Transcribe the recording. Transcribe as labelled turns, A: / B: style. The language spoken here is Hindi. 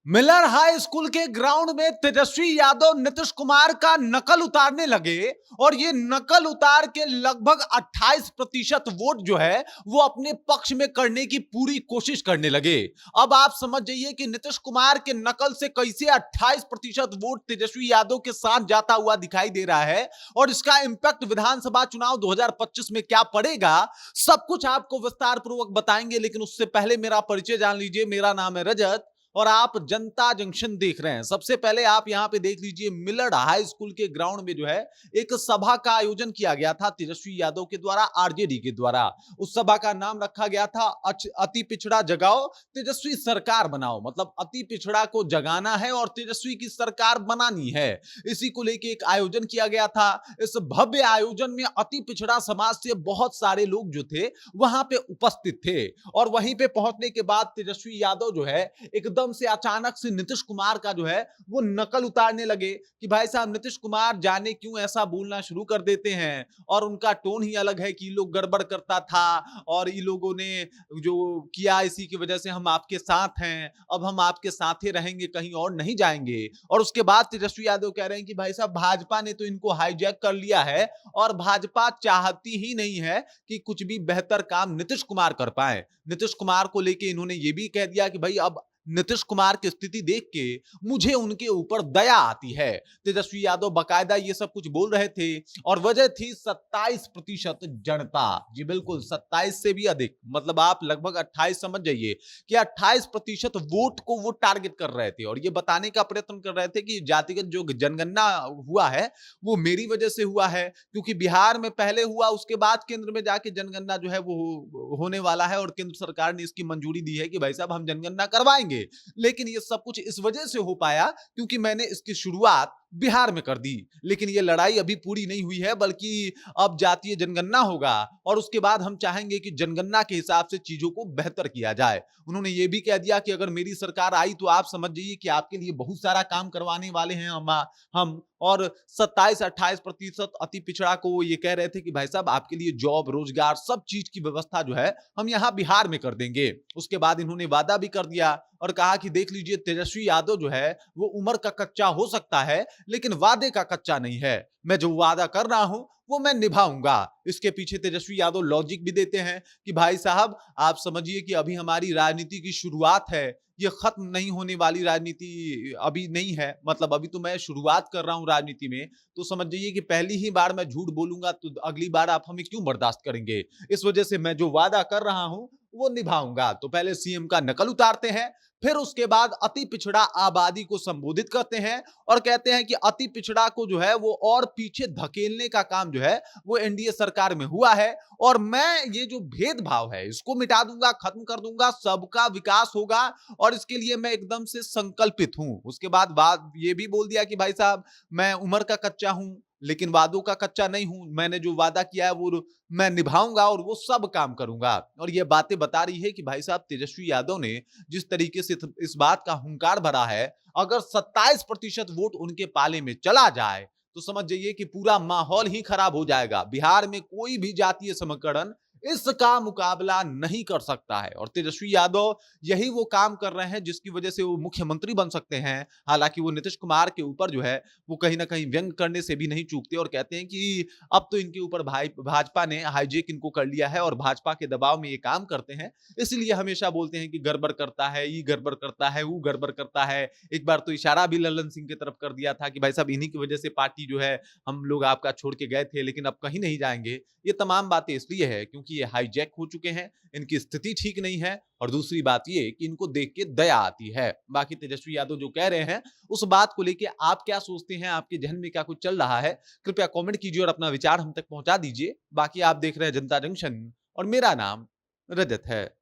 A: मिलर हाई स्कूल के ग्राउंड में तेजस्वी यादव नीतीश कुमार का नकल उतारने लगे और ये नकल उतार के लगभग 28% वोट जो है वो अपने पक्ष में करने की पूरी कोशिश करने लगे। अब आप समझ जाइए कि नीतीश कुमार के नकल से कैसे 28% वोट तेजस्वी यादव के साथ जाता हुआ दिखाई दे रहा है और इसका इंपैक्ट विधानसभा चुनाव 2025 में क्या पड़ेगा, सब कुछ आपको विस्तार पूर्वक बताएंगे। लेकिन उससे पहले मेरा परिचय जान लीजिए। मेरा नाम है रजत और आप जनता जंक्शन देख रहे हैं। सबसे पहले आप यहां पे देख लीजिए, मिलर हाई स्कूल के ग्राउंड में जो है एक सभा का आयोजन किया गया था तेजस्वी यादव के द्वारा, आरजेडी के द्वारा। उस सभा का नाम रखा गया था अति पिछड़ा जगाओ तेजस्वी सरकार बनाओ। मतलब अति पिछड़ा को जगाना है और तेजस्वी की सरकार बनानी है। इसी को लेके एक आयोजन किया गया था। इस भव्य आयोजन में अति पिछड़ा समाज से बहुत सारे लोग जो थे वहां पे उपस्थित थे और वहीं पे पहुंचने के बाद तेजस्वी यादव जो है एकदम से अचानक से नीतीश कुमार का जो है वो नकल उतारने लगे कि भाई साहब नीतीश कुमार जाने क्यों ऐसा बोलना शुरू कर देते हैं और उनका टोन ही अलग है कि ये लोग गड़बड़ करता था और ये लोगों ने जो किया इसी की वजह से हम आपके साथ हैं, अब हम आपके साथ ही रहेंगे, कहीं और नहीं जाएंगे। और उसके बाद तेजस्वी यादव कह रहे हैं कि भाई साहब भाजपा ने तो इनको हाईजैक कर लिया है और भाजपा चाहती ही नहीं है कि कुछ भी बेहतर काम नीतीश कुमार कर पाए। नीतीश कुमार को लेके इन्होंने ये भी कह दिया कि भाई अब नीतीश कुमार की स्थिति देख के मुझे उनके ऊपर दया आती है। तेजस्वी यादव बकायदा ये सब कुछ बोल रहे थे और वजह थी 27% जनता। जी बिल्कुल, 27 से भी अधिक, मतलब आप लगभग 28 समझ जाइए कि 28% वोट को वो टारगेट कर रहे थे और ये बताने का प्रयत्न कर रहे थे कि जातिगत जो जनगणना हुआ है वो मेरी वजह से हुआ है, क्योंकि बिहार में पहले हुआ, उसके बाद केंद्र में जाके जनगणना जो है वो होने वाला है और केंद्र सरकार ने इसकी मंजूरी दी है कि भाई साहब हम जनगणना करवाएंगे। लेकिन ये सब कुछ इस वजह से हो पाया क्योंकि मैंने इसकी शुरुआत बिहार में कर दी। लेकिन ये लड़ाई अभी पूरी नहीं हुई है, बल्कि अब जातीय जनगणना होगा और उसके बाद हम चाहेंगे कि जनगणना के हिसाब से चीजों को बेहतर किया जाए। उन्होंने ये भी कह दिया कि अगर मेरी सरकार आई तो आप समझ जाइए कि आपके लिए बहुत सारा काम करवाने वाले हैं हम। और 27-28% अति पिछड़ा को वो ये कह रहे थे कि भाई साहब आपके लिए जॉब, रोजगार, सब चीज की व्यवस्था जो है हम यहाँ बिहार में कर देंगे। उसके बाद इन्होंने वादा भी कर दिया और कहा कि देख लीजिए तेजस्वी यादव जो है वो उम्र का कच्चा हो सकता है लेकिन वादे का कच्चा नहीं है। मैं जो वादा कर रहा हूं वो मैं निभाऊंगा। इसके पीछे तेजस्वी यादव लॉजिक भी देते हैं कि भाई साहब आप समझिए कि अभी हमारी राजनीति की शुरुआत है, ये खत्म नहीं होने वाली राजनीति अभी नहीं है। मतलब अभी तो मैं शुरुआत कर रहा हूं राजनीति में, तो समझ जाइए कि पहली ही बार मैं झूठ बोलूंगा तो अगली बार आप हमें क्यों बर्दाश्त करेंगे। इस वजह से मैं जो वादा कर रहा हूं वो निभाऊंगा। तो पहले सीएम का नकल उतारते हैं, फिर उसके बाद अति पिछड़ा आबादी को संबोधित करते हैं और कहते हैं कि अति पिछड़ा को जो है वो और पीछे धकेलने का काम जो है वो एनडीए सरकार में हुआ है और मैं ये जो भेदभाव है इसको मिटा दूंगा, खत्म कर दूंगा, सबका विकास होगा और इसके लिए मैं एकदम से संकल्पित हूं। उसके बाद बात ये भी बोल दिया कि भाई साहब मैं उम्र का कच्चा हूं लेकिन वादों का कच्चा नहीं हूं। मैंने जो वादा किया है वो मैं निभाऊंगा और वो सब काम करूंगा। और ये बातें बता रही है कि भाई साहब तेजस्वी यादव ने जिस तरीके से इस बात का हुंकार भरा है, अगर 27% वोट उनके पाले में चला जाए तो समझ जाइए कि पूरा माहौल ही खराब हो जाएगा। बिहार में कोई भी जातीय समीकरण इसका मुकाबला नहीं कर सकता है और तेजस्वी यादव यही वो काम कर रहे हैं जिसकी वजह से वो मुख्यमंत्री बन सकते हैं। हालांकि वो नीतीश कुमार के ऊपर जो है वो कहीं ना कहीं व्यंग करने से भी नहीं चूकते और कहते हैं कि अब तो इनके ऊपर भाजपा ने हाईजेक इनको कर लिया है और भाजपा के दबाव में ये काम करते हैं, इसलिए हमेशा बोलते हैं कि गड़बड़ करता है, ये गड़बड़ करता है, वो गड़बड़ करता है। एक बार तो इशारा भी लल्लन सिंह की तरफ कर दिया था कि भाई साहब इन्हीं की वजह से पार्टी जो है हम लोग आपका छोड़ के गए थे लेकिन अब कहीं नहीं जाएंगे। ये तमाम बातें इसलिए है क्योंकि ये हाईजैक हो चुके हैं, इनकी स्थिति ठीक नहीं है और दूसरी बात ये कि इनको देख के दया आती है। बाकी तेजस्वी यादव जो कह रहे हैं उस बात को लेके आप क्या सोचते हैं, आपके जहन में क्या कुछ चल रहा है, कृपया कमेंट कीजिए और अपना विचार हम तक पहुंचा दीजिए। बाकी आप देख रहे हैं जनता जंक्शन और मेरा नाम रजत है।